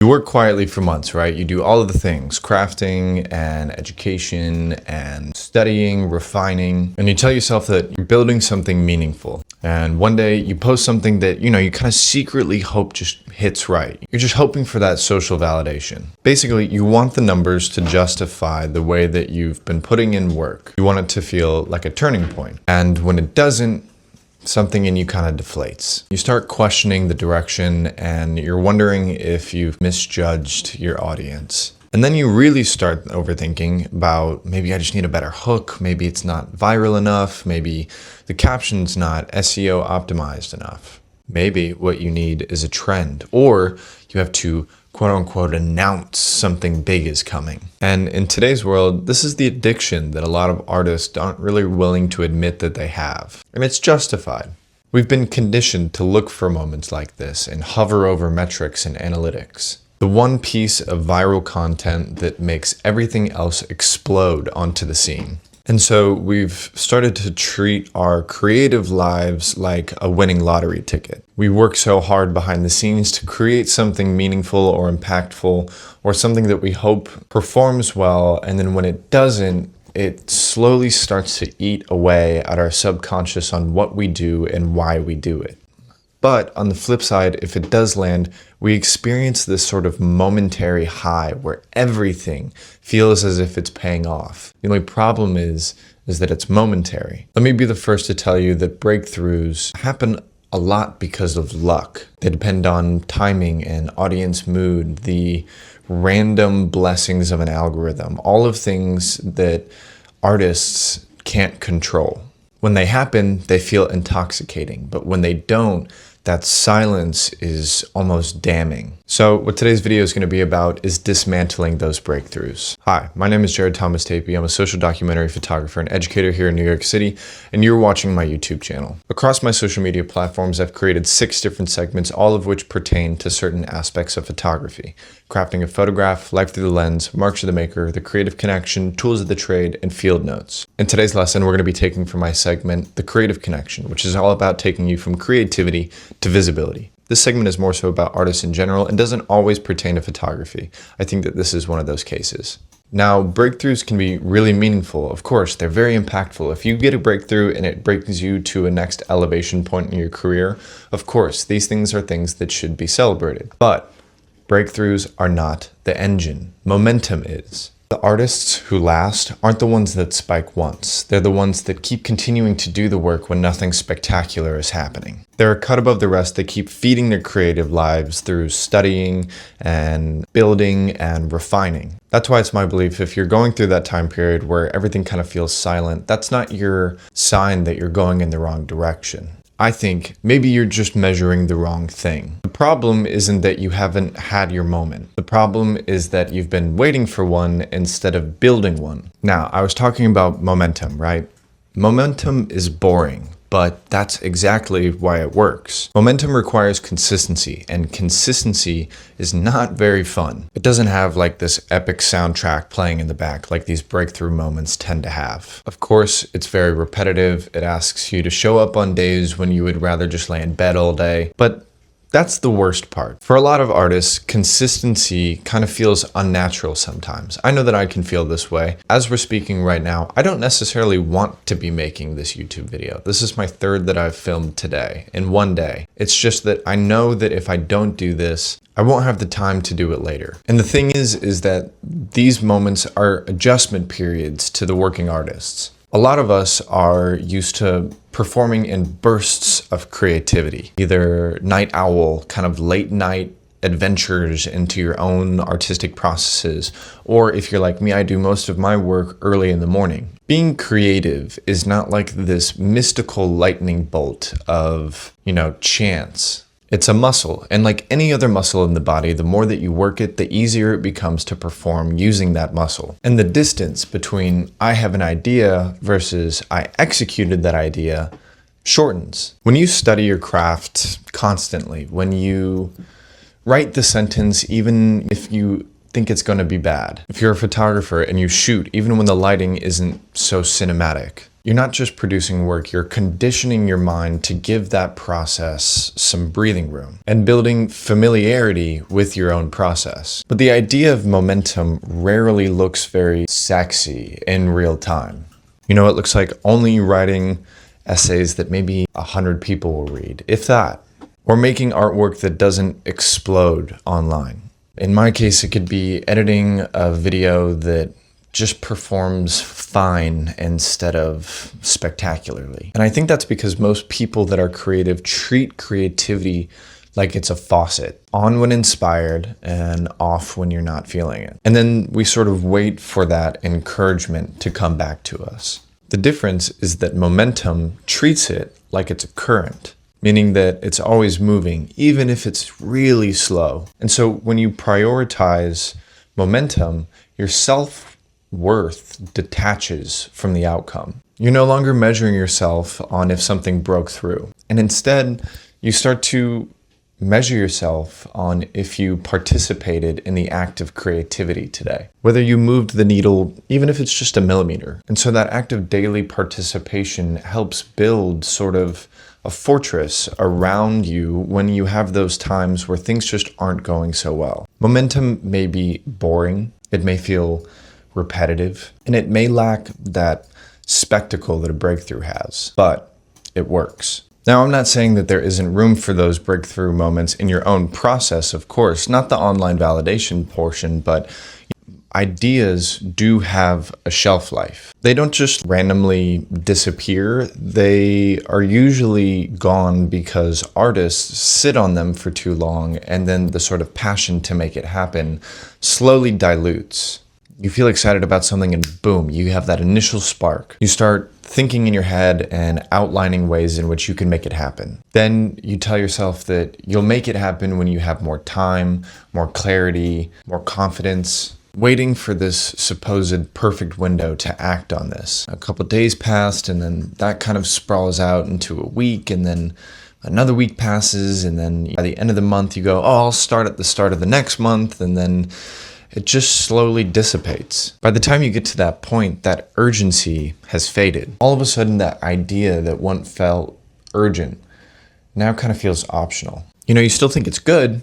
You work quietly for months, right? You do all of the things, crafting and education and studying, refining, and you tell yourself that you're building something meaningful. And one day you post something that, you kind of secretly hope just hits right. You're just hoping for that social validation. Basically, you want the numbers to justify the way that you've been putting in work. You want it to feel like a turning point. And when it doesn't, something in you kind of deflates. You start questioning the direction and you're wondering if you've misjudged your audience. And then you really start overthinking about maybe I just need a better hook, maybe it's not viral enough, maybe the caption's not SEO optimized enough. Maybe what you need is a trend, or you have to quote unquote announce something big is coming. And in today's world, this is the addiction that a lot of artists aren't really willing to admit that they have. And it's justified. We've been conditioned to look for moments like this and hover over metrics and analytics. The one piece of viral content that makes everything else explode onto the scene. And so we've started to treat our creative lives like a winning lottery ticket. We work so hard behind the scenes to create something meaningful or impactful or something that we hope performs well. And then when it doesn't, it slowly starts to eat away at our subconscious on what we do and why we do it. But on the flip side, if it does land, we experience this sort of momentary high where everything feels as if it's paying off. The only problem is that it's momentary. Let me be the first to tell you that breakthroughs happen a lot because of luck. They depend on timing and audience mood, the random blessings of an algorithm, all of things that artists can't control. When they happen, they feel intoxicating, but when they don't, that silence is almost damning. So what today's video is going to be about is dismantling those breakthroughs. Hi, my name is Jared Thomas Tapey. I'm a social documentary photographer and educator here in New York City, and you're watching my YouTube channel. Across my social media platforms, I've created 6 different segments, all of which pertain to certain aspects of photography. Crafting a photograph, life through the lens, marks of the maker, the creative connection, tools of the trade, and field notes. In today's lesson, we're going to be taking from my segment, the creative connection, which is all about taking you from creativity to visibility. This segment is more so about artists in general and doesn't always pertain to photography. I think that this is one of those cases. Now, breakthroughs can be really meaningful. Of course, they're very impactful. If you get a breakthrough and it brings you to a next elevation point in your career, of course, these things are things that should be celebrated. But breakthroughs are not the engine. Momentum is. The artists who last aren't the ones that spike once. They're the ones that keep continuing to do the work when nothing spectacular is happening. They're a cut above the rest that keep feeding their creative lives through studying and building and refining. That's why it's my belief if you're going through that time period where everything kind of feels silent, that's not your sign that you're going in the wrong direction. I think maybe you're just measuring the wrong thing. The problem isn't that you haven't had your moment. The problem is that you've been waiting for one instead of building one. Now, I was talking about momentum, right? Momentum is boring, but that's exactly why it works. Momentum requires consistency, and consistency is not very fun. It doesn't have like this epic soundtrack playing in the back like these breakthrough moments tend to have. Of course, it's very repetitive. It asks you to show up on days when you would rather just lay in bed all day, but that's the worst part. For a lot of artists, consistency kind of feels unnatural sometimes. I know that I can feel this way. As we're speaking right now, I don't necessarily want to be making this YouTube video. This is my 3rd that I've filmed today, in one day. It's just that I know that if I don't do this, I won't have the time to do it later. And the thing is that these moments are adjustment periods to the working artists. A lot of us are used to performing in bursts of creativity, either night owl, kind of late night adventures into your own artistic processes, or if you're like me, I do most of my work early in the morning. Being creative is not like this mystical lightning bolt of, chance. It's a muscle, and like any other muscle in the body, the more that you work it, the easier it becomes to perform using that muscle. And the distance between I have an idea versus I executed that idea shortens. When you study your craft constantly, when you write the sentence, even if you think it's going to be bad, if you're a photographer and you shoot, even when the lighting isn't so cinematic, You're not just producing work, you're conditioning your mind to give that process some breathing room and building familiarity with your own process. But the idea of momentum rarely looks very sexy in real time. It looks like only writing essays that maybe 100 people will read, if that, or making artwork that doesn't explode online. In my case, it could be editing a video that just performs fine instead of spectacularly. And I think that's because most people that are creative treat creativity like it's a faucet, on when inspired and off when you're not feeling it. And then we sort of wait for that encouragement to come back to us. The difference is that momentum treats it like it's a current, meaning that it's always moving, even if it's really slow. And so when you prioritize momentum, your self-worth detaches from the outcome. You're no longer measuring yourself on if something broke through. And instead, you start to measure yourself on if you participated in the act of creativity today, whether you moved the needle, even if it's just a millimeter. And so that act of daily participation helps build sort of a fortress around you when you have those times where things just aren't going so well. Momentum may be boring, it may feel repetitive, and it may lack that spectacle that a breakthrough has, but it works. Now, I'm not saying that there isn't room for those breakthrough moments in your own process, of course, not the online validation portion, but ideas do have a shelf life. They don't just randomly disappear. They are usually gone because artists sit on them for too long, and then the sort of passion to make it happen slowly dilutes. You feel excited about something and boom, you have that initial spark. You start thinking in your head and outlining ways in which you can make it happen. Then you tell yourself that you'll make it happen when you have more time, more clarity, more confidence, waiting for this supposed perfect window to act on this. A couple days passed, and then that kind of sprawls out into a week, and then another week passes, and then by the end of the month you go, oh, I'll start at the start of the next month, and then it just slowly dissipates. By the time you get to that point, that urgency has faded. All of a sudden, that idea that once felt urgent now kind of feels optional. You still think it's good,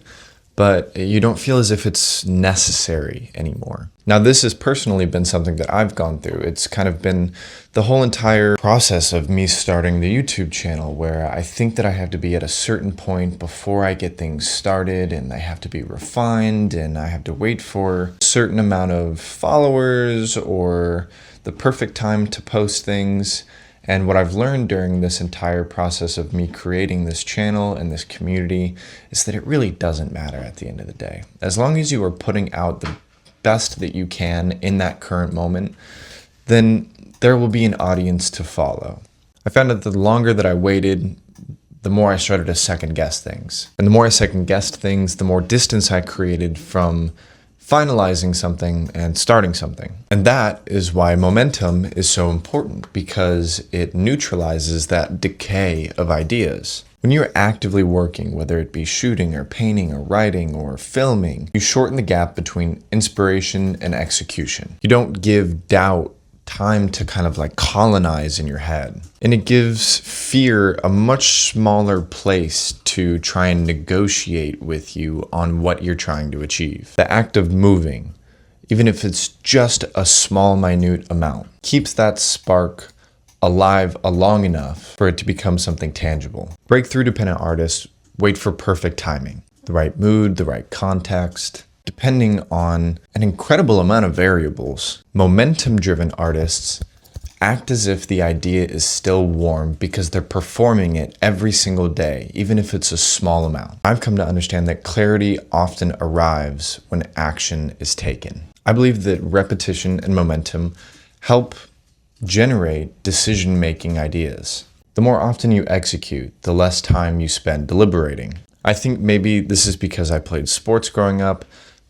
but you don't feel as if it's necessary anymore. Now, this has personally been something that I've gone through. It's kind of been the whole entire process of me starting the YouTube channel, where I think that I have to be at a certain point before I get things started, and I have to be refined, and I have to wait for a certain amount of followers or the perfect time to post things. And what I've learned during this entire process of me creating this channel and this community is that it really doesn't matter at the end of the day. As long as you are putting out the best that you can in that current moment, then there will be an audience to follow. I found that the longer that I waited, the more I started to second guess things. And the more I second guessed things, the more distance I created from finalizing something and starting something. And that is why momentum is so important, because it neutralizes that decay of ideas. When you're actively working, whether it be shooting or painting or writing or filming, you shorten the gap between inspiration and execution. You don't give doubt time to kind of like colonize in your head. And it gives fear a much smaller place to try and negotiate with you on what you're trying to achieve. The act of moving, even if it's just a small, minute amount, keeps that spark alive long enough for it to become something tangible. Breakthrough-dependent artists wait for perfect timing, the right mood, the right context, depending on an incredible amount of variables. Momentum-driven artists act as if the idea is still warm because they're performing it every single day, even if it's a small amount. I've come to understand that clarity often arrives when action is taken. I believe that repetition and momentum help generate decision-making ideas. The more often you execute, the less time you spend deliberating. I think maybe this is because I played sports growing up,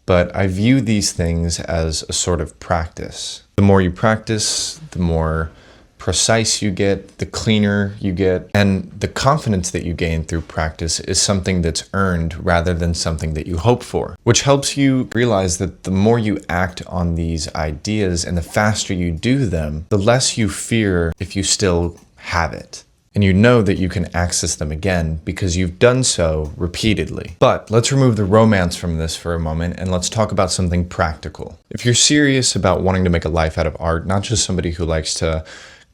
but I view these things as a sort of practice. The more you practice, the more precise you get, the cleaner you get, and the confidence that you gain through practice is something that's earned rather than something that you hope for, which helps you realize that the more you act on these ideas and the faster you do them, the less you fear if you still have it. And you know that you can access them again because you've done so repeatedly. But let's remove the romance from this for a moment and let's talk about something practical. If you're serious about wanting to make a life out of art, not just somebody who likes to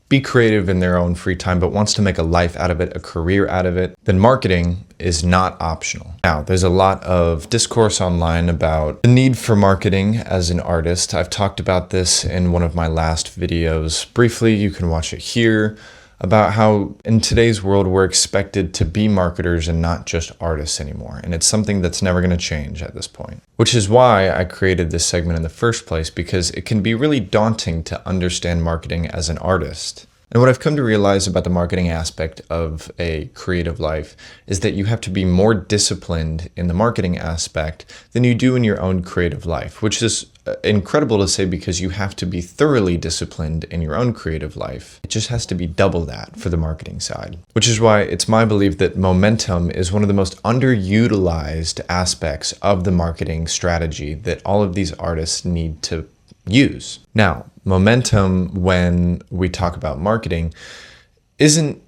be creative in their own free time, but wants to make a life out of it, a career out of it, then marketing is not optional. Now, there's a lot of discourse online about the need for marketing as an artist. I've talked about this in one of my last videos. Briefly, you can watch it here, about how in today's world we're expected to be marketers and not just artists anymore. And it's something that's never going to change at this point. Which is why I created this segment in the first place, because it can be really daunting to understand marketing as an artist. And what I've come to realize about the marketing aspect of a creative life is that you have to be more disciplined in the marketing aspect than you do in your own creative life, which is incredible to say because you have to be thoroughly disciplined in your own creative life. It just has to be double that for the marketing side, which is why it's my belief that momentum is one of the most underutilized aspects of the marketing strategy that all of these artists need to use. Now, momentum, when we talk about marketing, isn't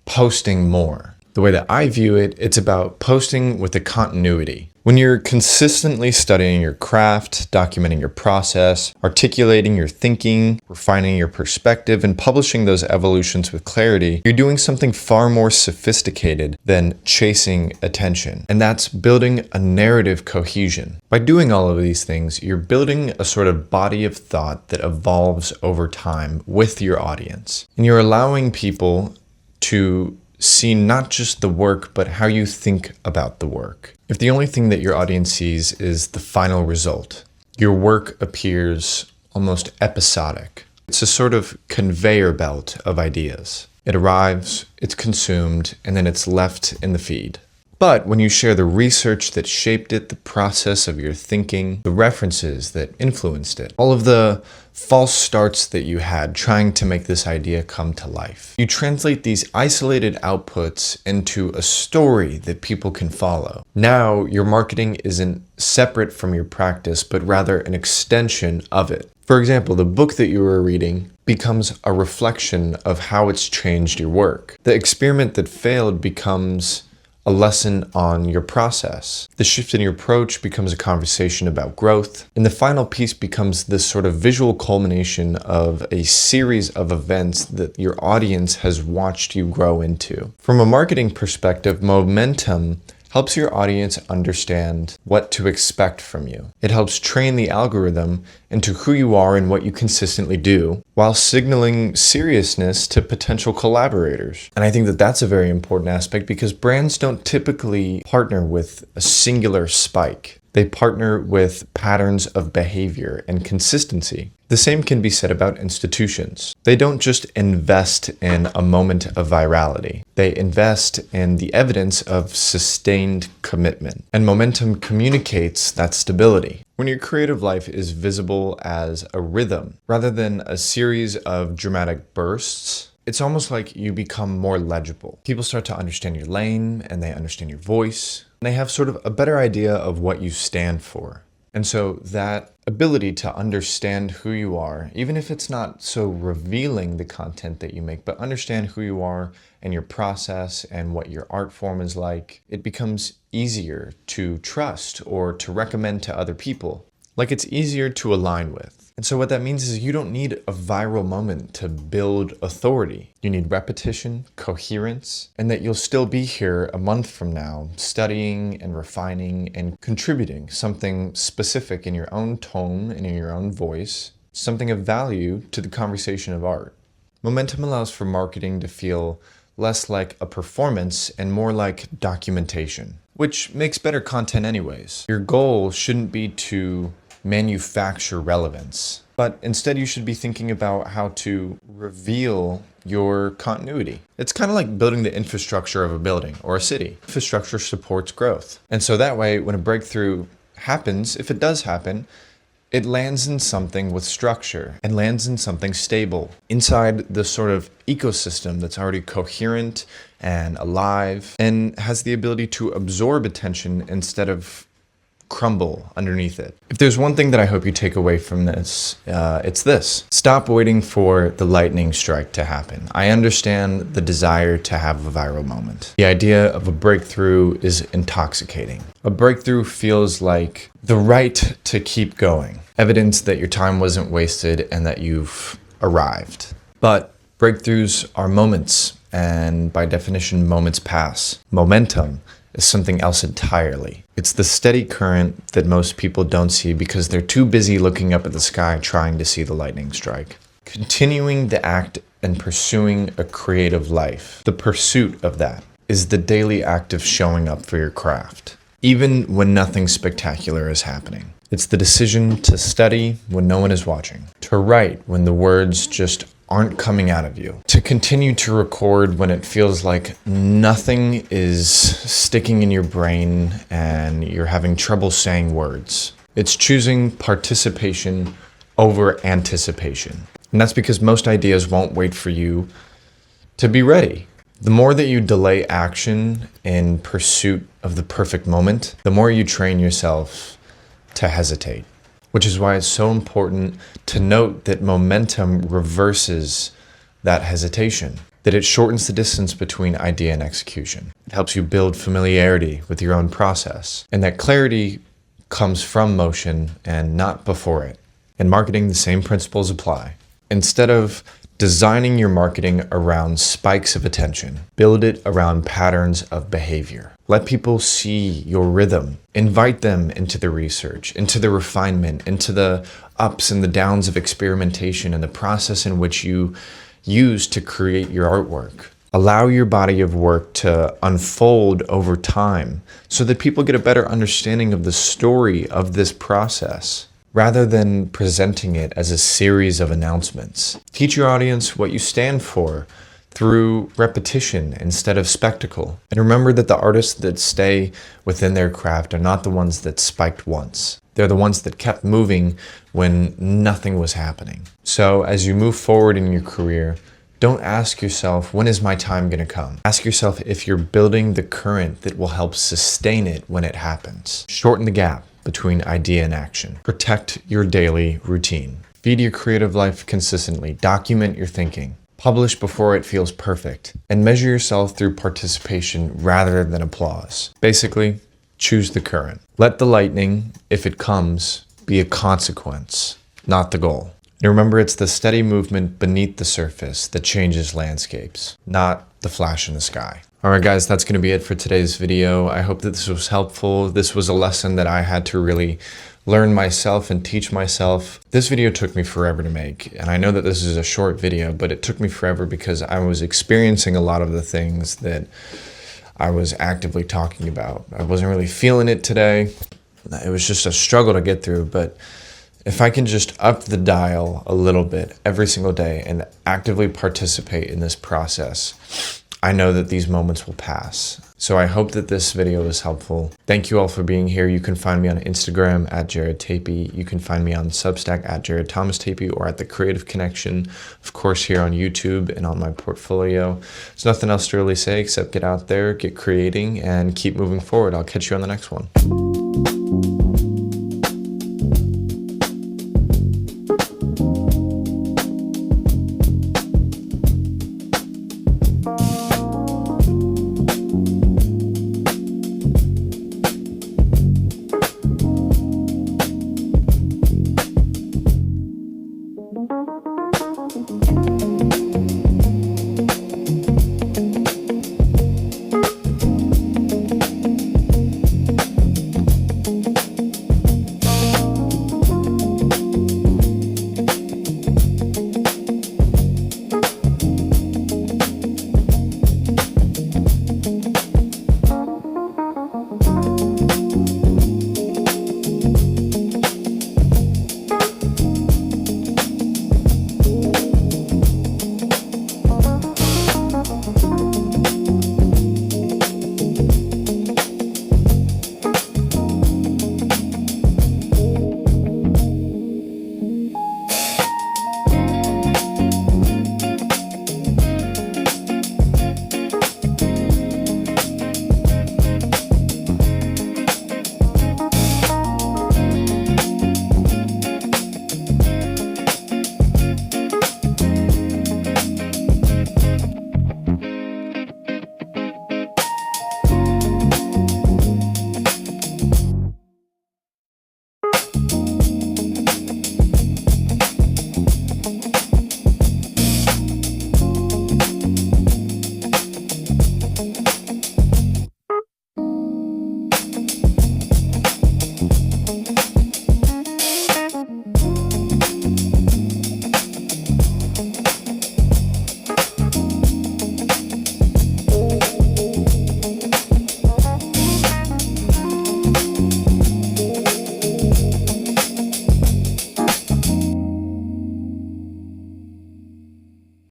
posting more. The way that I view it, it's about posting with a continuity. When you're consistently studying your craft, documenting your process, articulating your thinking, refining your perspective, and publishing those evolutions with clarity, you're doing something far more sophisticated than chasing attention. And that's building a narrative cohesion. By doing all of these things, you're building a sort of body of thought that evolves over time with your audience. And you're allowing people to see not just the work, but how you think about the work. If the only thing that your audience sees is the final result, your work appears almost episodic. It's a sort of conveyor belt of ideas. It arrives, it's consumed, and then it's left in the feed. But when you share the research that shaped it, the process of your thinking, the references that influenced it, all of the false starts that you had trying to make this idea come to life, you translate these isolated outputs into a story that people can follow. Now, your marketing isn't separate from your practice, but rather an extension of it. For example, the book that you were reading becomes a reflection of how it's changed your work. The experiment that failed becomes a lesson on your process. The shift in your approach becomes a conversation about growth. And the final piece becomes this sort of visual culmination of a series of events that your audience has watched you grow into. From a marketing perspective, momentum helps your audience understand what to expect from you. It helps train the algorithm into who you are and what you consistently do, while signaling seriousness to potential collaborators. And I think that that's a very important aspect because brands don't typically partner with a singular spike. They partner with patterns of behavior and consistency. The same can be said about institutions. They don't just invest in a moment of virality. They invest in the evidence of sustained commitment. And momentum communicates that stability. When your creative life is visible as a rhythm, rather than a series of dramatic bursts, it's almost like you become more legible. People start to understand your lane and they understand your voice. And they have sort of a better idea of what you stand for. And so that ability to understand who you are, even if it's not so revealing the content that you make, but understand who you are and your process and what your art form is like, it becomes easier to trust or to recommend to other people. Like it's easier to align with. And so what that means is you don't need a viral moment to build authority. You need repetition, coherence, and that you'll still be here a month from now studying and refining and contributing something specific in your own tone and in your own voice, something of value to the conversation of art. Momentum allows for marketing to feel less like a performance and more like documentation, which makes better content anyways. Your goal shouldn't be to manufacture relevance, but instead you should be thinking about how to reveal your continuity. It's kind of like building the infrastructure of a building or a city. Infrastructure supports growth. And so that way, when a breakthrough happens, if it does happen, It lands in something with structure and lands in something stable inside the sort of ecosystem that's already coherent and alive and has the ability to absorb attention instead of crumble underneath it. If there's one thing that I hope you take away from this, it's this. Stop waiting for the lightning strike to happen. I understand the desire to have a viral moment. The idea of a breakthrough is intoxicating. A breakthrough feels like the right to keep going, evidence that your time wasn't wasted and that you've arrived. But breakthroughs are moments, and by definition, moments pass. Momentum is something else entirely. It's the steady current that most people don't see because they're too busy looking up at the sky trying to see the lightning strike. Continuing the act and pursuing a creative life, the pursuit of that, is the daily act of showing up for your craft, even when nothing spectacular is happening. It's the decision to study when no one is watching, to write when the words just aren't coming out of you, to continue to record when it feels like nothing is sticking in your brain and you're having trouble saying words. It's choosing participation over anticipation. And that's because most ideas won't wait for you to be ready. The more that you delay action in pursuit of the perfect moment, the more you train yourself to hesitate. Which is why it's so important to note that momentum reverses that hesitation, that it shortens the distance between idea and execution. It helps you build familiarity with your own process, and that clarity comes from motion and not before it. In marketing, the same principles apply. Instead of designing your marketing around spikes of attention, build it around patterns of behavior. Let people see your rhythm. Invite them into the research, into the refinement, into the ups and the downs of experimentation and the process in which you use to create your artwork. Allow your body of work to unfold over time so that people get a better understanding of the story of this process, rather than presenting it as a series of announcements. Teach your audience what you stand for through repetition instead of spectacle. And remember that the artists that stay within their craft are not the ones that spiked once. They're the ones that kept moving when nothing was happening. So as you move forward in your career, don't ask yourself, when is my time gonna come? Ask yourself if you're building the current that will help sustain it when it happens. Shorten the gap between idea and action. Protect your daily routine. Feed your creative life consistently. Document your thinking. Publish before it feels perfect. And measure yourself through participation rather than applause. Basically, choose the current. Let the lightning, if it comes, be a consequence, not the goal. And remember, it's the steady movement beneath the surface that changes landscapes, not the flash in the sky. Alright guys, that's going to be it for today's video. I hope that this was helpful. This was a lesson that I had to really learn myself and teach myself. This video took me forever to make, and I know that this is a short video, but it took me forever because I was experiencing a lot of the things that I was actively talking about. I wasn't really feeling it today. It was just a struggle to get through, but if I can just up the dial a little bit every single day and actively participate in this process, I know that these moments will pass. So I hope that this video was helpful. Thank you all for being here. You can find me on Instagram at Jared Tapey. You can find me on Substack at Jared Thomas Tapey or at The Creative Connection, of course, here on YouTube and on my portfolio. There's nothing else to really say except get out there, get creating, and keep moving forward. I'll catch you on the next one.